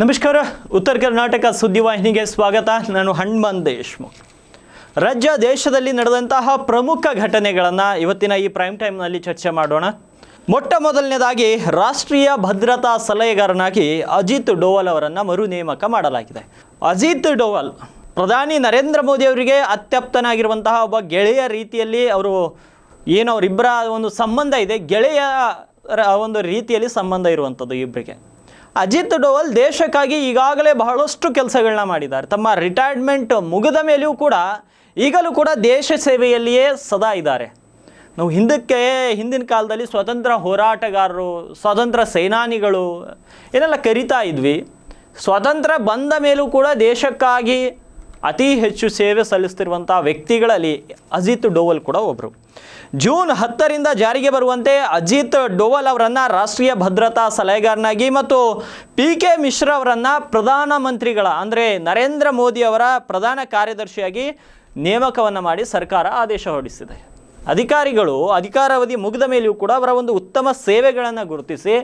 ನಮಸ್ಕಾರ. ಉತ್ತರ ಕರ್ನಾಟಕ ಸುದ್ದಿವಾಹಿನಿಗೆ ಸ್ವಾಗತ. ನಾನು ಹನುಮಂತ್ ದೇಶ್ಮುಖ್. ರಾಜ್ಯ ದೇಶದಲ್ಲಿ ನಡೆದಂತಹ ಪ್ರಮುಖ ಘಟನೆಗಳನ್ನು ಇವತ್ತಿನ ಈ ಪ್ರೈಮ್ ಟೈಮ್ನಲ್ಲಿ ಚರ್ಚೆ ಮಾಡೋಣ. ಮೊಟ್ಟ ಮೊದಲನೇದಾಗಿ ರಾಷ್ಟ್ರೀಯ ಭದ್ರತಾ ಸಲಹೆಗಾರನಾಗಿ ಅಜಿತ್ ಡೋವಲ್ ಅವರನ್ನು ಮರು ನೇಮಕ ಮಾಡಲಾಗಿದೆ. ಅಜಿತ್ ಡೋವಲ್ ಪ್ರಧಾನಿ ನರೇಂದ್ರ ಮೋದಿ ಅವರಿಗೆ ಅತ್ಯಪ್ತನಾಗಿರುವಂತಹ ಒಬ್ಬ ಗೆಳೆಯ ರೀತಿಯಲ್ಲಿ ಅವರಿಬ್ಬರ ಒಂದು ಸಂಬಂಧ ಇದೆ. ಗೆಳೆಯ ಒಂದು ರೀತಿಯಲ್ಲಿ ಸಂಬಂಧ ಇರುವಂಥದ್ದು ಇಬ್ಬರಿಗೆ. ಅಜಿತ್ ಡೋವಲ್ ದೇಶಕ್ಕಾಗಿ ಈಗಾಗಲೇ ಬಹಳಷ್ಟು ಕೆಲಸಗಳನ್ನ ಮಾಡಿದ್ದಾರೆ. ತಮ್ಮ ರಿಟೈರ್ಮೆಂಟ್ ಮುಗಿದ ಮೇಲೆಯೂ ಕೂಡ ಈಗಲೂ ಕೂಡ ದೇಶ ಸೇವೆಯಲ್ಲಿಯೇ ಸದಾ ಇದ್ದಾರೆ. ನಾವು ಹಿಂದಿನ ಕಾಲದಲ್ಲಿ ಸ್ವತಂತ್ರ ಹೋರಾಟಗಾರರು, ಸ್ವತಂತ್ರ ಸೇನಾನಿಗಳು ಏನೆಲ್ಲ ಕರಿತಾ ಇದ್ವಿ. ಸ್ವಾತಂತ್ರ್ಯ ಬಂದ ಮೇಲೂ ಕೂಡ ದೇಶಕ್ಕಾಗಿ ಅತಿ ಹೆಚ್ಚು ಸೇವೆ ಸಲ್ಲಿಸ್ತಿರುವಂಥ ವ್ಯಕ್ತಿಗಳಲ್ಲಿ ಅಜಿತ್ ಡೋವಲ್ ಕೂಡ ಒಬ್ಬರು. ಜೂನ್ 10ರಿಂದ ಜಾರಿಗೆ ಬರುವಂತೆ ಅಜಿತ್ ಡೋವಲ್ ಅವರನ್ನು ರಾಷ್ಟ್ರೀಯ ಭದ್ರತಾ ಸಲಹೆಗಾರನಾಗಿ ಮತ್ತು PK ಮಿಶ್ರಾ ಅವರನ್ನು ಪ್ರಧಾನಮಂತ್ರಿಗಳ ಅಂದರೆ ನರೇಂದ್ರ ಮೋದಿ ಅವರ ಪ್ರಧಾನ ಕಾರ್ಯದರ್ಶಿಯಾಗಿ ನೇಮಕವನ್ನು ಮಾಡಿ ಸರ್ಕಾರ ಆದೇಶ ಹೊರಡಿಸಿದೆ. ಅಧಿಕಾರಿಗಳು ಅಧಿಕಾರಾವಧಿ ಮುಗಿದ ಮೇಲೆಯೂ ಕೂಡ ಅವರ ಒಂದು ಉತ್ತಮ ಸೇವೆಗಳನ್ನು ಗುರುತಿಸಿ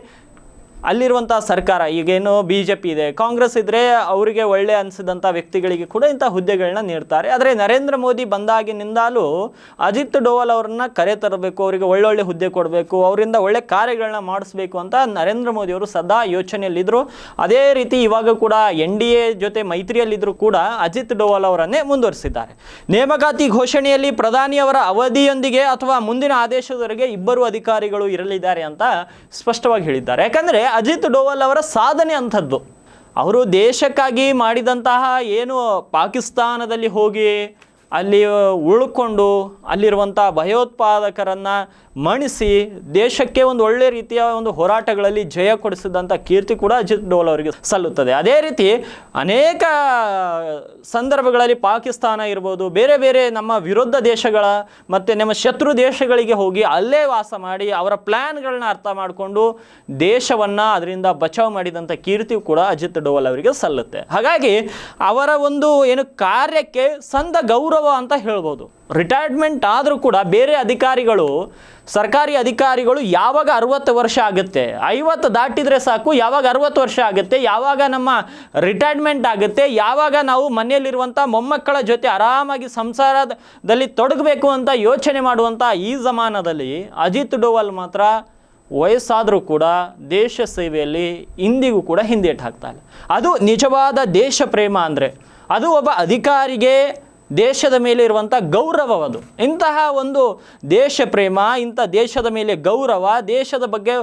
ಅಲ್ಲಿರುವಂಥ ಸರ್ಕಾರ, ಈಗೇನು BJP ಇದೆ, ಕಾಂಗ್ರೆಸ್ ಇದ್ದರೆ ಅವರಿಗೆ ಒಳ್ಳೆ ಅನಿಸಿದಂಥ ವ್ಯಕ್ತಿಗಳಿಗೆ ಕೂಡ ಇಂಥ ಹುದ್ದೆಗಳನ್ನ ನೀಡ್ತಾರೆ. ಆದರೆ ನರೇಂದ್ರ ಮೋದಿ ಬಂದಾಗಿನಿಂದಲೂ ಅಜಿತ್ ಡೋವಲ್ ಅವರನ್ನ ಕರೆ ತರಬೇಕು, ಅವರಿಗೆ ಒಳ್ಳೊಳ್ಳೆ ಹುದ್ದೆ ಕೊಡಬೇಕು, ಅವರಿಂದ ಒಳ್ಳೆ ಕಾರ್ಯಗಳನ್ನ ಮಾಡಿಸ್ಬೇಕು ಅಂತ ನರೇಂದ್ರ ಮೋದಿ ಅವರು ಸದಾ ಯೋಚನೆಯಲ್ಲಿದ್ದರು. ಅದೇ ರೀತಿ ಇವಾಗ ಕೂಡ NDA ಜೊತೆ ಮೈತ್ರಿಯಲ್ಲಿದ್ದರೂ ಕೂಡ ಅಜಿತ್ ಡೋವಲ್ ಅವರನ್ನೇ ಮುಂದುವರಿಸಿದ್ದಾರೆ. ನೇಮಕಾತಿ ಘೋಷಣೆಯಲ್ಲಿ ಪ್ರಧಾನಿಯವರ ಅವಧಿಯೊಂದಿಗೆ ಅಥವಾ ಮುಂದಿನ ಆದೇಶದವರೆಗೆ ಇಬ್ಬರು ಅಧಿಕಾರಿಗಳು ಇರಲಿದ್ದಾರೆ ಅಂತ ಸ್ಪಷ್ಟವಾಗಿ ಹೇಳಿದ್ದಾರೆ. ಯಾಕಂದರೆ ಅಜಿತ್ ಡೋವಲ್ ಅವರ ಸಾಧನೆ ಅಂಥದ್ದು. ಅವರು ದೇಶಕ್ಕಾಗಿ ಮಾಡಿದಂತಹ ಏನು ಪಾಕಿಸ್ತಾನದಲ್ಲಿ ಹೋಗಿ ಅಲ್ಲಿ ಉಳ್ಕೊಂಡು ಅಲ್ಲಿರುವಂಥ ಭಯೋತ್ಪಾದಕರನ್ನು ಮಣಿಸಿ ದೇಶಕ್ಕೆ ಒಂದು ಒಳ್ಳೆ ರೀತಿಯ ಒಂದು ಹೋರಾಟಗಳಲ್ಲಿ ಜಯ ಕೊಡಿಸಿದಂಥ ಕೀರ್ತಿ ಕೂಡ ಅಜಿತ್ ಡೋವಲ್ ಅವರಿಗೆ ಸಲ್ಲುತ್ತದೆ. ಅದೇ ರೀತಿ ಅನೇಕ ಸಂದರ್ಭಗಳಲ್ಲಿ ಪಾಕಿಸ್ತಾನ ಇರ್ಬೋದು, ಬೇರೆ ಬೇರೆ ನಮ್ಮ ವಿರುದ್ಧ ದೇಶಗಳ ಮತ್ತು ನಮ್ಮ ಶತ್ರು ದೇಶಗಳಿಗೆ ಹೋಗಿ ಅಲ್ಲೇ ವಾಸ ಮಾಡಿ ಅವರ ಪ್ಲ್ಯಾನ್ಗಳನ್ನ ಅರ್ಥ ಮಾಡಿಕೊಂಡು ದೇಶವನ್ನು ಅದರಿಂದ ಬಚಾವ್ ಮಾಡಿದಂಥ ಕೀರ್ತಿಯು ಕೂಡ ಅಜಿತ್ ಡೋವಲ್ ಅವರಿಗೆ ಸಲ್ಲುತ್ತೆ. ಹಾಗಾಗಿ ಅವರ ಒಂದು ಕಾರ್ಯಕ್ಕೆ ಸಂದ ಗೌರವ ಅಂತ ಹೇಳ್ಬೋದು. ರಿಟೈರ್ಮೆಂಟ್ ಆದರೂ ಕೂಡ ಬೇರೆ ಅಧಿಕಾರಿಗಳು, ಸರ್ಕಾರಿ ಅಧಿಕಾರಿಗಳು ಯಾವಾಗ 60 ವರ್ಷ ಆಗುತ್ತೆ, 50 ದಾಟಿದರೆ ಸಾಕು, ಯಾವಾಗ 60 ವರ್ಷ ಆಗುತ್ತೆ, ಯಾವಾಗ ನಮ್ಮ ರಿಟೈರ್ಮೆಂಟ್ ಆಗುತ್ತೆ, ಯಾವಾಗ ನಾವು ಮನೆಯಲ್ಲಿರುವಂಥ ಮೊಮ್ಮಕ್ಕಳ ಜೊತೆ ಆರಾಮಾಗಿ ಸಂಸಾರದಲ್ಲಿ ತೊಡಗಬೇಕು ಅಂತ ಯೋಚನೆ ಮಾಡುವಂಥ ಈ ಜಮಾನದಲ್ಲಿ ಅಜಿತ್ ಡೋವಲ್ ಮಾತ್ರ ವಯಸ್ಸಾದರೂ ಕೂಡ ದೇಶ ಸೇವೆಯಲ್ಲಿ ಇಂದಿಗೂ ಕೂಡ ಹಿಂದೇಟು ಹಾಕ್ತಾರೆ. ಅದು ನಿಜವಾದ ದೇಶ ಪ್ರೇಮ ಅಂದರೆ ಅದು ಒಬ್ಬ ಅಧಿಕಾರಿಗೆ ದೇಶದ ಮೇಲೆ ಇರುವಂಥ ಗೌರವವದು. ಇಂತಹ ಒಂದು ದೇಶ ಪ್ರೇಮ, ಇಂಥ ದೇಶದ ಮೇಲೆ ಗೌರವ, ದೇಶದ ಬಗ್ಗೆ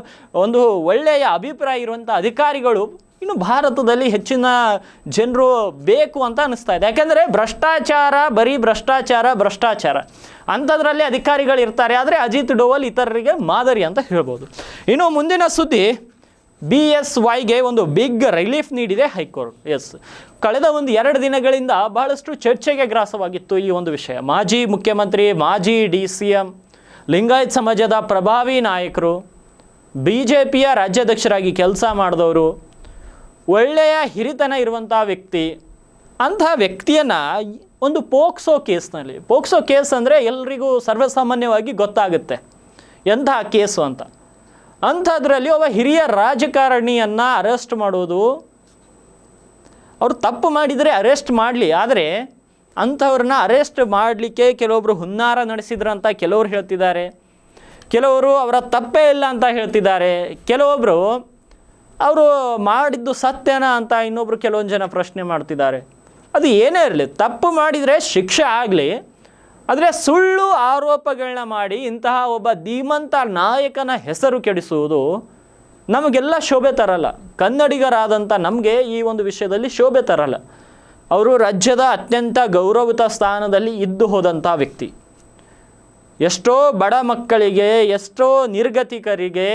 ಒಂದು ಒಳ್ಳೆಯ ಅಭಿಪ್ರಾಯ ಇರುವಂಥ ಅಧಿಕಾರಿಗಳು ಇನ್ನು ಭಾರತದಲ್ಲಿ ಹೆಚ್ಚಿನ ಜನರು ಬೇಕು ಅಂತ ಅನ್ನಿಸ್ತಾ ಇದೆ. ಯಾಕೆಂದರೆ ಭ್ರಷ್ಟಾಚಾರ, ಬರೀ ಭ್ರಷ್ಟಾಚಾರ ಅಂಥದ್ರಲ್ಲಿ ಅಧಿಕಾರಿಗಳು ಇರ್ತಾರೆ. ಆದರೆ ಅಜಿತ್ ಡೋವಲ್ ಇತರರಿಗೆ ಮಾದರಿ ಅಂತ ಹೇಳ್ಬೋದು. ಇನ್ನು ಮುಂದಿನ ಸುದ್ದಿ, BSYಗೆ ಒಂದು ಬಿಗ್ ರಿಲೀಫ್ ನೀಡಿದೆ ಹೈಕೋರ್ಟ್. ಕಳೆದ 2 ದಿನಗಳಿಂದ ಬಹಳಷ್ಟು ಚರ್ಚೆಗೆ ಗ್ರಾಸವಾಗಿತ್ತು ಈ ಒಂದು ವಿಷಯ. ಮಾಜಿ ಮುಖ್ಯಮಂತ್ರಿ, ಮಾಜಿ DCM, ಲಿಂಗಾಯತ್ ಸಮಾಜದ ಪ್ರಭಾವಿ ನಾಯಕರು, BJPಯ ರಾಜ್ಯಾಧ್ಯಕ್ಷರಾಗಿ ಕೆಲಸ ಮಾಡಿದವರು, ಒಳ್ಳೆಯ ಹಿರಿತನ ಇರುವಂಥ ವ್ಯಕ್ತಿ, ಅಂತಹ ವ್ಯಕ್ತಿಯನ್ನು ಒಂದು ಪೋಕ್ಸೋ ಕೇಸ್ ಅಂದರೆ ಎಲ್ರಿಗೂ ಸರ್ವಸಾಮಾನ್ಯವಾಗಿ ಗೊತ್ತಾಗುತ್ತೆ ಎಂತಹ ಕೇಸು ಅಂತ. ಅಂಥದ್ರಲ್ಲಿ ಒಬ್ಬ ಹಿರಿಯ ರಾಜಕಾರಣಿಯನ್ನು ಅರೆಸ್ಟ್ ಮಾಡೋದು, ಅವರು ತಪ್ಪು ಮಾಡಿದರೆ ಅರೆಸ್ಟ್ ಮಾಡಲಿ, ಆದರೆ ಅಂಥವ್ರನ್ನ ಅರೆಸ್ಟ್ ಮಾಡಲಿಕ್ಕೆ ಕೆಲವೊಬ್ಬರು ಹುನ್ನಾರ ನಡೆಸಿದ್ರಂತ ಕೆಲವರು ಹೇಳ್ತಿದ್ದಾರೆ, ಕೆಲವರು ಅವರ ತಪ್ಪೇ ಇಲ್ಲ ಅಂತ ಹೇಳ್ತಿದ್ದಾರೆ, ಕೆಲವೊಬ್ಬರು ಅವರು ಮಾಡಿದ್ದು ಸತ್ಯನ ಅಂತ ಇನ್ನೊಬ್ಬರು ಕೆಲವೊಂದು ಜನ ಪ್ರಶ್ನೆ ಮಾಡ್ತಿದ್ದಾರೆ. ಅದು ಏನೇ ಇರಲಿ, ತಪ್ಪು ಮಾಡಿದರೆ ಶಿಕ್ಷೆ ಆಗಲಿ, ಆದರೆ ಸುಳ್ಳು ಆರೋಪಗಳನ್ನ ಮಾಡಿ ಇಂತಹ ಒಬ್ಬ ಧೀಮಂತ ನಾಯಕನ ಹೆಸರು ಕೆಡಿಸುವುದು ನಮಗೆಲ್ಲ ಶೋಭೆ ತರಲ್ಲ. ಕನ್ನಡಿಗರಾದಂಥ ನಮಗೆ ಈ ಒಂದು ವಿಷಯದಲ್ಲಿ ಶೋಭೆ ತರಲ್ಲ. ಅವರು ರಾಜ್ಯದ ಅತ್ಯಂತ ಗೌರವಿತ ಸ್ಥಾನದಲ್ಲಿ ಇದ್ದು ಹೋದಂಥ ವ್ಯಕ್ತಿ. ಎಷ್ಟೋ ಬಡ ಮಕ್ಕಳಿಗೆ, ಎಷ್ಟೋ ನಿರ್ಗತಿಕರಿಗೆ,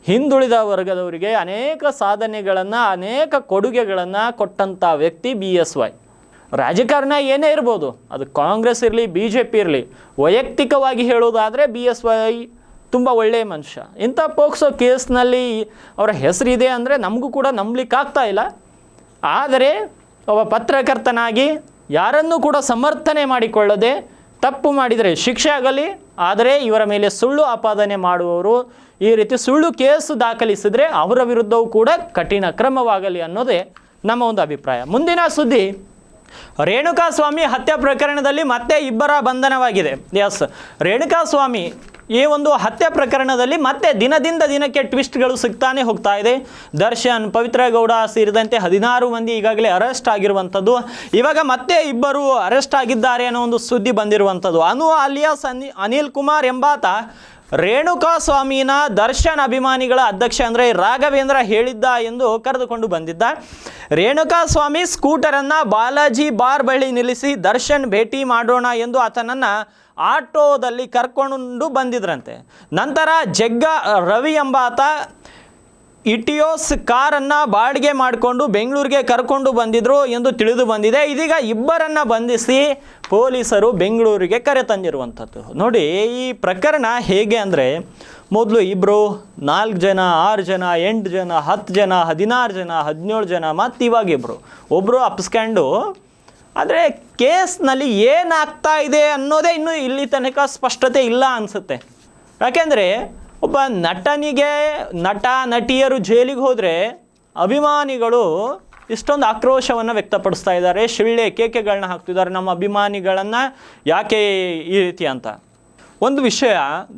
ಹಿಂದುಳಿದ ವರ್ಗದವರಿಗೆ ಅನೇಕ ಸಾಧನೆಗಳನ್ನು, ಅನೇಕ ಕೊಡುಗೆಗಳನ್ನು ಕೊಟ್ಟಂಥ ವ್ಯಕ್ತಿ BSY. ರಾಜಕಾರಣ ಏನೇ ಇರ್ಬೋದು, ಅದು ಕಾಂಗ್ರೆಸ್ ಇರಲಿ, BJP ಇರಲಿ, ವೈಯಕ್ತಿಕವಾಗಿ ಹೇಳೋದಾದರೆ BSY ತುಂಬ ಒಳ್ಳೆಯ ಮನುಷ್ಯ. ಇಂಥ ಪೋಕ್ಸೋ ಕೇಸ್ನಲ್ಲಿ ಅವರ ಹೆಸರಿದೆ ಅಂದರೆ ನಮಗೂ ಕೂಡ ನಂಬಲಿಕ್ಕಾಗ್ತಾ ಇಲ್ಲ. ಆದರೆ ಒಬ್ಬ ಪತ್ರಕರ್ತನಾಗಿ ಯಾರನ್ನೂ ಕೂಡ ಸಮರ್ಥನೆ ಮಾಡಿಕೊಳ್ಳದೆ ತಪ್ಪು ಮಾಡಿದರೆ ಶಿಕ್ಷೆ ಆಗಲಿ, ಆದರೆ ಇವರ ಮೇಲೆ ಸುಳ್ಳು ಆಪಾದನೆ ಮಾಡುವವರು ಈ ರೀತಿ ಸುಳ್ಳು ಕೇಸು ದಾಖಲಿಸಿದರೆ ಅವರ ವಿರುದ್ಧವೂ ಕೂಡ ಕಠಿಣ ಕ್ರಮವಾಗಲಿ ಅನ್ನೋದೇ ನಮ್ಮ ಒಂದು ಅಭಿಪ್ರಾಯ. ಮುಂದಿನ ಸುದ್ದಿ, ರೇಣುಕಾಸ್ವಾಮಿ ಹತ್ಯೆ ಪ್ರಕರಣದಲ್ಲಿ ಮತ್ತೆ ಇಬ್ಬರ ಬಂಧನವಾಗಿದೆ. ಎಸ್, ರೇಣುಕಾಸ್ವಾಮಿ ಈ ಒಂದು ಹತ್ಯೆ ಪ್ರಕರಣದಲ್ಲಿ ಮತ್ತೆ ದಿನದಿಂದ ದಿನಕ್ಕೆ ಟ್ವಿಸ್ಟ್ಗಳು ಸಿಗ್ತಾನೆ ಹೋಗ್ತಾ ಇದೆ. ದರ್ಶನ್, ಪವಿತ್ರ ಗೌಡ ಸೇರಿದಂತೆ 16 ಮಂದಿ ಈಗಾಗಲೇ ಅರೆಸ್ಟ್ ಆಗಿರುವಂಥದ್ದು. ಇವಾಗ ಮತ್ತೆ ಇಬ್ಬರು ಅರೆಸ್ಟ್ ಆಗಿದ್ದಾರೆ ಅನ್ನೋ ಒಂದು ಸುದ್ದಿ ಬಂದಿರುವಂಥದ್ದು. ಅನು ಅಲಿಯಾಸ್ ಅನಿಲ್ ಕುಮಾರ್ ಎಂಬಾತ ರೇಣುಕಾಸ್ವಾಮಿನ ದರ್ಶನ್ ಅಭಿಮಾನಿಗಳ ಅಧ್ಯಕ್ಷ ಅಂದರೆ ರಾಘವೇಂದ್ರ ಹೇಳಿದ್ದ ಎಂದು ಕರೆದುಕೊಂಡು ಬಂದಿದ್ದ. ರೇಣುಕಾಸ್ವಾಮಿ ಸ್ಕೂಟರನ್ನು ಬಾಲಾಜಿ ಬಾರ್ ಬಳಿ ನಿಲ್ಲಿಸಿ ದರ್ಶನ್ ಭೇಟಿ ಮಾಡೋಣ ಎಂದು ಆತನನ್ನು ಆಟೋದಲ್ಲಿ ಕರ್ಕೊಂಡು ಬಂದಿದ್ರಂತೆ. ನಂತರ ಜಗ್ಗ ರವಿ ಎಂಬಾತ ಇಟಿಯೋಸ್ ಕಾರನ್ನು ಬಾಡಿಗೆ ಮಾಡಿಕೊಂಡು ಬೆಂಗಳೂರಿಗೆ ಕರ್ಕೊಂಡು ಬಂದಿದ್ರು ಎಂದು ತಿಳಿದು ಬಂದಿದೆ. ಇದೀಗ ಇಬ್ಬರನ್ನು ಬಂಧಿಸಿ ಪೊಲೀಸರು ಬೆಂಗಳೂರಿಗೆ ಕರೆತಂದಿರುವಂಥದ್ದು. ನೋಡಿ, ಈ ಪ್ರಕರಣ ಹೇಗೆ ಅಂದರೆ, ಮೊದಲು ಇಬ್ಬರು, 4 ಜನ, 6 ಜನ, 8 ಜನ, 10 ಜನ, 16 ಜನ, 17 ಜನ, ಮತ್ತು ಇವಾಗ ಒಬ್ಬರು ಅಪ್ಸ್ಕ್ಯಾಂಡು. ಆದರೆ ಕೇಸ್ನಲ್ಲಿ ಏನಾಗ್ತಾ ಇದೆ ಅನ್ನೋದೇ ಇನ್ನೂ ಇಲ್ಲಿ ತನಕ ಸ್ಪಷ್ಟತೆ ಇಲ್ಲ ಅನಿಸುತ್ತೆ. ಯಾಕೆಂದರೆ ಒಬ್ಬ ನಟ ನಟಿಯರು ಜೈಲಿಗೆ ಹೋದರೆ ಅಭಿಮಾನಿಗಳು ಇಷ್ಟೊಂದು ಆಕ್ರೋಶವನ್ನು ವ್ಯಕ್ತಪಡಿಸ್ತಾ ಇದ್ದಾರೆ, ಶಿಳ್ಳೆ ಕೇಕೆಗಳನ್ನ ಹಾಕ್ತಿದ್ದಾರೆ ನಮ್ಮ ಅಭಿಮಾನಿಗಳನ್ನು ಯಾಕೆ ಈ ರೀತಿ ಅಂತ. ಒಂದು ವಿಷಯ,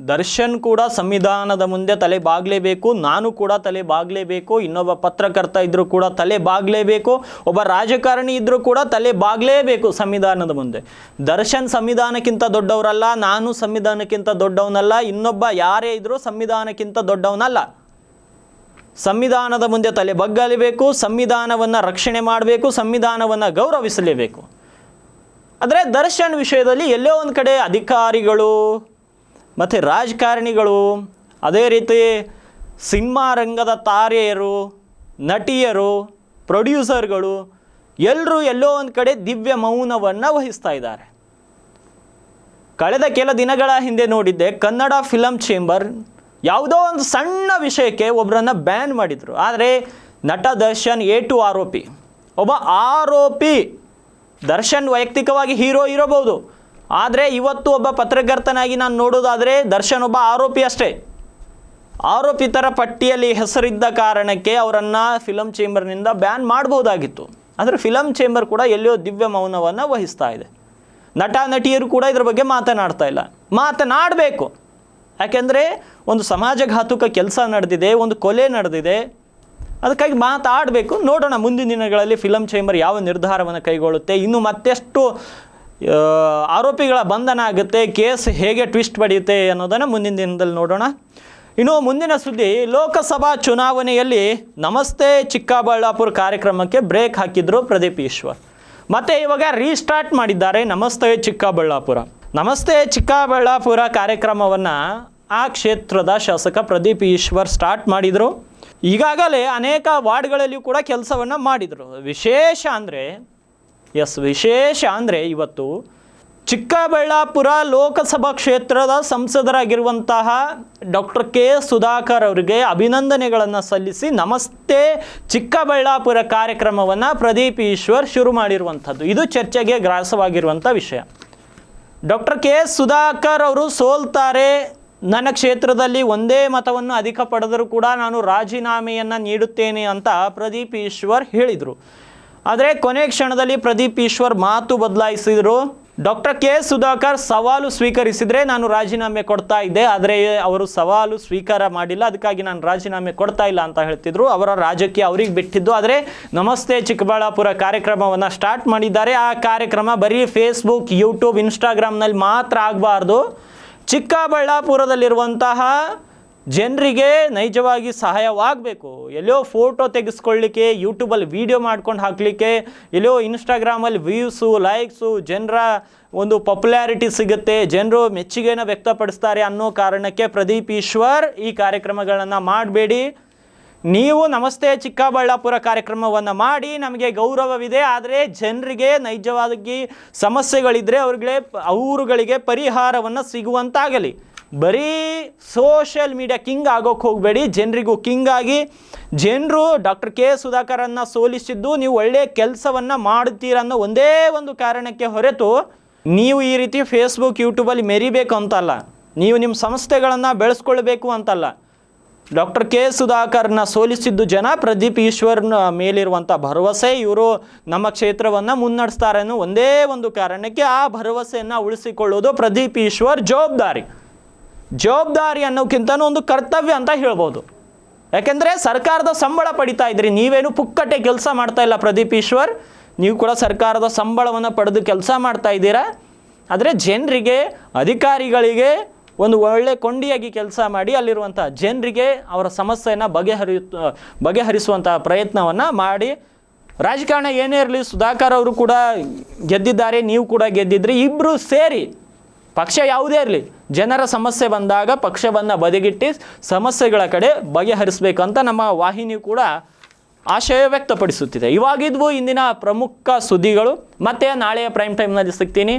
ದರ್ಶನ್ ಕೂಡ ಸಂವಿಧಾನದ ಮುಂದೆ ತಲೆ ಬಾಗಲೇಬೇಕು, ನಾನು ಕೂಡ ತಲೆ ಬಾಗಲೇಬೇಕು, ಇನ್ನೊಬ್ಬ ಪತ್ರಕರ್ತ ಇದ್ದರೂ ಕೂಡ ತಲೆ ಬಾಗಲೇಬೇಕು, ಒಬ್ಬ ರಾಜಕಾರಣಿ ಇದ್ದರೂ ಕೂಡ ತಲೆ ಬಾಗಲೇಬೇಕು ಸಂವಿಧಾನದ ಮುಂದೆ. ದರ್ಶನ್ ಸಂವಿಧಾನಕ್ಕಿಂತ ದೊಡ್ಡವರಲ್ಲ, ನಾನು ಸಂವಿಧಾನಕ್ಕಿಂತ ದೊಡ್ಡವನಲ್ಲ, ಇನ್ನೊಬ್ಬ ಯಾರೇ ಇದ್ದರೂ ಸಂವಿಧಾನಕ್ಕಿಂತ ದೊಡ್ಡವನಲ್ಲ. ಸಂವಿಧಾನದ ಮುಂದೆ ತಲೆ ಬಗ್ಗಲೇಬೇಕು, ಸಂವಿಧಾನವನ್ನು ರಕ್ಷಣೆ ಮಾಡಬೇಕು, ಸಂವಿಧಾನವನ್ನು ಗೌರವಿಸಲೇಬೇಕು. ಆದರೆ ದರ್ಶನ್ ವಿಷಯದಲ್ಲಿ ಎಲ್ಲೋ ಒಂದು ಕಡೆ ಅಧಿಕಾರಿಗಳು ಮತ್ತು ರಾಜಕಾರಣಿಗಳು, ಅದೇ ರೀತಿ ಸಿನಿಮಾ ರಂಗದ ತಾರೆಯರು, ನಟಿಯರು, ಪ್ರೊಡ್ಯೂಸರ್ಗಳು ಎಲ್ಲರೂ ಎಲ್ಲೋ ಒಂದು ಕಡೆ ದಿವ್ಯ ಮೌನವನ್ನು ವಹಿಸ್ತಾ ಇದ್ದಾರೆ. ಕಳೆದ ಕೆಲ ದಿನಗಳ ಹಿಂದೆ ನೋಡಿದ್ದೆ, ಕನ್ನಡ ಫಿಲಮ್ ಚೇಂಬರ್ ಯಾವುದೋ ಒಂದು ಸಣ್ಣ ವಿಷಯಕ್ಕೆ ಒಬ್ಬರನ್ನು ಬ್ಯಾನ್ ಮಾಡಿದರು. ಆದರೆ ನಟ ದರ್ಶನ್ A2 ಆರೋಪಿ, ಒಬ್ಬ ಆರೋಪಿ. ದರ್ಶನ್ ವೈಯಕ್ತಿಕವಾಗಿ ಹೀರೋ ಇರಬಹುದು, ಆದರೆ ಇವತ್ತು ಒಬ್ಬ ಪತ್ರಕರ್ತನಾಗಿ ನಾನು ನೋಡೋದಾದರೆ ದರ್ಶನ್ ಒಬ್ಬ ಆರೋಪಿ ಅಷ್ಟೇ. ಆರೋಪಿತರ ಪಟ್ಟಿಯಲ್ಲಿ ಹೆಸರಿದ್ದ ಕಾರಣಕ್ಕೆ ಅವರನ್ನು ಫಿಲಮ್ ಚೇಂಬರ್ನಿಂದ ಬ್ಯಾನ್ ಮಾಡಬಹುದಾಗಿತ್ತು. ಆದರೆ ಫಿಲಮ್ ಚೇಂಬರ್ ಕೂಡ ಎಲ್ಲಿಯೋ ದಿವ್ಯ ಮೌನವನ್ನು ವಹಿಸ್ತಾ ಇದೆ. ನಟ ನಟಿಯರು ಕೂಡ ಇದರ ಬಗ್ಗೆ ಮಾತನಾಡ್ತಾ ಇಲ್ಲ. ಮಾತನಾಡಬೇಕು, ಯಾಕೆಂದರೆ ಒಂದು ಸಮಾಜಘಾತುಕ ಕೆಲಸ ನಡೆದಿದೆ, ಒಂದು ಕೊಲೆ ನಡೆದಿದೆ, ಅದಕ್ಕಾಗಿ ಮಾತಾಡಬೇಕು. ನೋಡೋಣ ಮುಂದಿನ ದಿನಗಳಲ್ಲಿ ಫಿಲಮ್ ಚೇಂಬರ್ ಯಾವ ನಿರ್ಧಾರವನ್ನು ಕೈಗೊಳ್ಳುತ್ತೆ, ಇನ್ನು ಮತ್ತೆಷ್ಟು ಆರೋಪಿಗಳ ಬಂಧನ ಆಗುತ್ತೆ, ಕೇಸ್ ಹೇಗೆ ಟ್ವಿಸ್ಟ್ ಪಡೆಯುತ್ತೆ ಅನ್ನೋದನ್ನು ಮುಂದಿನ ದಿನದಲ್ಲಿ ನೋಡೋಣ. ಇನ್ನು ಮುಂದಿನ ಸುದ್ದಿ, ಲೋಕಸಭಾ ಚುನಾವಣೆಯಲ್ಲಿ ನಮಸ್ತೆ ಚಿಕ್ಕಬಳ್ಳಾಪುರ ಕಾರ್ಯಕ್ರಮಕ್ಕೆ ಬ್ರೇಕ್ ಹಾಕಿದ್ರು ಪ್ರದೀಪ್ ಈಶ್ವರ್. ಮತ್ತು ಇವಾಗ ರೀಸ್ಟಾರ್ಟ್ ಮಾಡಿದ್ದಾರೆ ನಮಸ್ತೆ ಚಿಕ್ಕಬಳ್ಳಾಪುರ. ನಮಸ್ತೆ ಚಿಕ್ಕಬಳ್ಳಾಪುರ ಕಾರ್ಯಕ್ರಮವನ್ನು ಆ ಕ್ಷೇತ್ರದ ಶಾಸಕ ಪ್ರದೀಪ್ ಈಶ್ವರ್ ಸ್ಟಾರ್ಟ್ ಮಾಡಿದರು. ಈಗಾಗಲೇ ಅನೇಕ ವಾರ್ಡ್ಗಳಲ್ಲಿಯೂ ಕೂಡ ಕೆಲಸವನ್ನು ಮಾಡಿದರು. ವಿಶೇಷ ಅಂದರೆ ಇವತ್ತು ಚಿಕ್ಕಬಳ್ಳಾಪುರ ಲೋಕಸಭಾ ಕ್ಷೇತ್ರದ ಸಂಸದರಾಗಿರುವಂತಹ ಡಾಕ್ಟರ್ ಕೆ ಸುಧಾಕರ್ ಅವರಿಗೆ ಅಭಿನಂದನೆಗಳನ್ನು ಸಲ್ಲಿಸಿ ನಮಸ್ತೆ ಚಿಕ್ಕಬಳ್ಳಾಪುರ ಕಾರ್ಯಕ್ರಮವನ್ನು ಪ್ರದೀಪ್ ಈಶ್ವರ್ ಶುರು ಮಾಡಿರುವಂಥದ್ದು. ಇದು ಚರ್ಚೆಗೆ ಗ್ರಾಸವಾಗಿರುವಂಥ ವಿಷಯ. ಡಾಕ್ಟರ್ ಕೆ ಸುಧಾಕರ್ ಅವರು ಸೋಲ್ತಾರೆ, ನನ್ನ ಕ್ಷೇತ್ರದಲ್ಲಿ ಒಂದೇ ಮತವನ್ನು ಅಧಿಕ ಪಡೆದರೂ ಕೂಡ ನಾನು ರಾಜೀನಾಮೆಯನ್ನು ನೀಡುತ್ತೇನೆ ಅಂತ ಪ್ರದೀಪ್ ಈಶ್ವರ್ ಹೇಳಿದರು. ಆದರೆ ಕೊನೆ ಕ್ಷಣದಲ್ಲಿ ಪ್ರದೀಪ್ ಈಶ್ವರ್ ಮಾತು ಬದಲಾಯಿಸಿದರು. ಡಾಕ್ಟರ್ ಕೆ ಸುಧಾಕರ್ ಸವಾಲು ಸ್ವೀಕರಿಸಿದರೆ ನಾನು ರಾಜೀನಾಮೆ ಕೊಡ್ತಾ ಇದ್ದೆ, ಆದರೆ ಅವರು ಸವಾಲು ಸ್ವೀಕಾರ ಮಾಡಿಲ್ಲ, ಅದಕ್ಕಾಗಿ ನಾನು ರಾಜೀನಾಮೆ ಕೊಡ್ತಾ ಇಲ್ಲ ಅಂತ ಹೇಳ್ತಿದ್ರು. ಅವರ ರಾಜಕೀಯ ಅವ್ರಿಗೆ ಬಿಟ್ಟಿದ್ದು. ಆದರೆ ನಮಸ್ತೆ ಚಿಕ್ಕಬಳ್ಳಾಪುರ ಕಾರ್ಯಕ್ರಮವನ್ನು ಸ್ಟಾರ್ಟ್ ಮಾಡಿದ್ದಾರೆ. ಆ ಕಾರ್ಯಕ್ರಮ ಬರೀ ಫೇಸ್ಬುಕ್, ಯೂಟ್ಯೂಬ್, ಇನ್ಸ್ಟಾಗ್ರಾಮ್ನಲ್ಲಿ ಮಾತ್ರ ಆಗಬಾರ್ದು, ಚಿಕ್ಕಬಳ್ಳಾಪುರದಲ್ಲಿರುವಂತಹ ಜನರಿಗೆ ನೈಜವಾಗಿ ಸಹಾಯವಾಗಬೇಕು. ಎಲ್ಲೋ ಫೋಟೋ ತೆಗೆಸ್ಕೊಳ್ಳಿಕ್ಕೆ, ಯೂಟ್ಯೂಬಲ್ಲಿ ವೀಡಿಯೋ ಮಾಡ್ಕೊಂಡು ಹಾಕಲಿಕ್ಕೆ, ಎಲ್ಲೋ ಇನ್ಸ್ಟಾಗ್ರಾಮಲ್ಲಿ ವ್ಯೂಸು, ಲೈಕ್ಸು, ಜನರ ಒಂದು ಪಾಪ್ಯುಲಾರಿಟಿ ಸಿಗುತ್ತೆ, ಜನರು ಮೆಚ್ಚುಗೆಯನ್ನು ವ್ಯಕ್ತಪಡಿಸ್ತಾರೆ ಅನ್ನೋ ಕಾರಣಕ್ಕೆ ಪ್ರದೀಪ್ ಈಶ್ವರ್ ಈ ಕಾರ್ಯಕ್ರಮಗಳನ್ನು ಮಾಡಬೇಡಿ. ನೀವು ನಮಸ್ತೆ ಚಿಕ್ಕಬಳ್ಳಾಪುರ ಕಾರ್ಯಕ್ರಮವನ್ನು ಮಾಡಿ, ನಮಗೆ ಗೌರವವಿದೆ, ಆದರೆ ಜನರಿಗೆ ನೈಜವಾಗಿ ಸಮಸ್ಯೆಗಳಿದ್ದರೆ ಅವರುಗಳಿಗೆ ಪರಿಹಾರವನ್ನು ಸಿಗುವಂತಾಗಲಿ. ಬರೀ ಸೋಷಿಯಲ್ ಮೀಡಿಯಾ ಕಿಂಗ್ ಆಗೋಕ್ಕೆ ಹೋಗಬೇಡಿ, ಜನರಿಗೂ ಕಿಂಗ್ ಆಗಿ. ಜನರು ಡಾಕ್ಟರ್ ಕೆ ಸುಧಾಕರನ್ನು ಸೋಲಿಸಿದ್ದು ನೀವು ಒಳ್ಳೆಯ ಕೆಲಸವನ್ನು ಮಾಡುತ್ತೀರನ್ನೋ ಒಂದೇ ಒಂದು ಕಾರಣಕ್ಕೆ ಹೊರತು ನೀವು ಈ ರೀತಿ ಫೇಸ್ಬುಕ್, ಯೂಟ್ಯೂಬಲ್ಲಿ ಮೆರಿಬೇಕು ಅಂತಲ್ಲ. ನೀವು ನಿಮ್ಮ ಸಂಸ್ಥೆಗಳನ್ನು ಬೆಳೆಸ್ಕೊಳ್ಬೇಕು ಅಂತಲ್ಲ. ಡಾಕ್ಟರ್ ಕೆ ಸುಧಾಕರ್ನ ಸೋಲಿಸಿದ್ದು ಜನ, ಪ್ರದೀಪ್ ಈಶ್ವರ್ನ ಮೇಲಿರುವಂಥ ಭರವಸೆ, ಇವರು ನಮ್ಮ ಕ್ಷೇತ್ರವನ್ನು ಮುನ್ನಡೆಸ್ತಾರೆ ಅನ್ನೋ ಒಂದೇ ಒಂದು ಕಾರಣಕ್ಕೆ ಆ ಭರವಸೆಯನ್ನು ಉಳಿಸಿಕೊಳ್ಳೋದು ಪ್ರದೀಪ್ ಈಶ್ವರ್ ಜವಾಬ್ದಾರಿ ಅನ್ನೋಕ್ಕಿಂತ ಒಂದು ಕರ್ತವ್ಯ ಅಂತ ಹೇಳ್ಬೋದು. ಯಾಕೆಂದರೆ ಸರ್ಕಾರದ ಸಂಬಳ ಪಡಿತಾ ಇದ್ರಿ, ನೀವೇನು ಪುಕ್ಕಟ್ಟೆ ಕೆಲಸ ಮಾಡ್ತಾ ಇಲ್ಲ ಪ್ರದೀಪ್ ಈಶ್ವರ್, ನೀವು ಕೂಡ ಸರ್ಕಾರದ ಸಂಬಳವನ್ನು ಪಡೆದು ಕೆಲಸ ಮಾಡ್ತಾ ಇದ್ದೀರಾ. ಆದರೆ ಜನರಿಗೆ, ಅಧಿಕಾರಿಗಳಿಗೆ ಒಂದು ಒಳ್ಳೆ ಕೊಂಡಿಯಾಗಿ ಕೆಲಸ ಮಾಡಿ ಅಲ್ಲಿರುವಂಥ ಜನರಿಗೆ ಅವರ ಸಮಸ್ಯೆಯನ್ನು ಬಗೆಹರಿಸುವಂಥ ಪ್ರಯತ್ನವನ್ನು ಮಾಡಿ. ರಾಜಕಾರಣ ಏನೇ ಇರಲಿ, ಸುಧಾಕರ್ ಅವರು ಕೂಡ ಗೆದ್ದಿದ್ದಾರೆ, ನೀವು ಕೂಡ ಗೆದ್ದಿದ್ರಿ. ಇಬ್ಬರು ಸೇರಿ ಪಕ್ಷ ಯಾವುದೇ ಇರಲಿ, ಜನರ ಸಮಸ್ಯೆ ಬಂದಾಗ ಪಕ್ಷವನ್ನು ಬದಿಗಿಟ್ಟು ಸಮಸ್ಯೆಗಳ ಕಡೆ ಬಗೆಹರಿಸಬೇಕಂತ ನಮ್ಮ ವಾಹಿನಿಯು ಕೂಡ ಆಶಯ ವ್ಯಕ್ತಪಡಿಸುತ್ತಿದೆ. ಇವಾಗಿದ್ವು ಇಂದಿನ ಪ್ರಮುಖ ಸುದ್ದಿಗಳು. ಮತ್ತೆ ನಾಳೆಯ ಪ್ರೈಮ್ ಟೈಮ್ನಲ್ಲಿ ಸಿಗ್ತೀನಿ.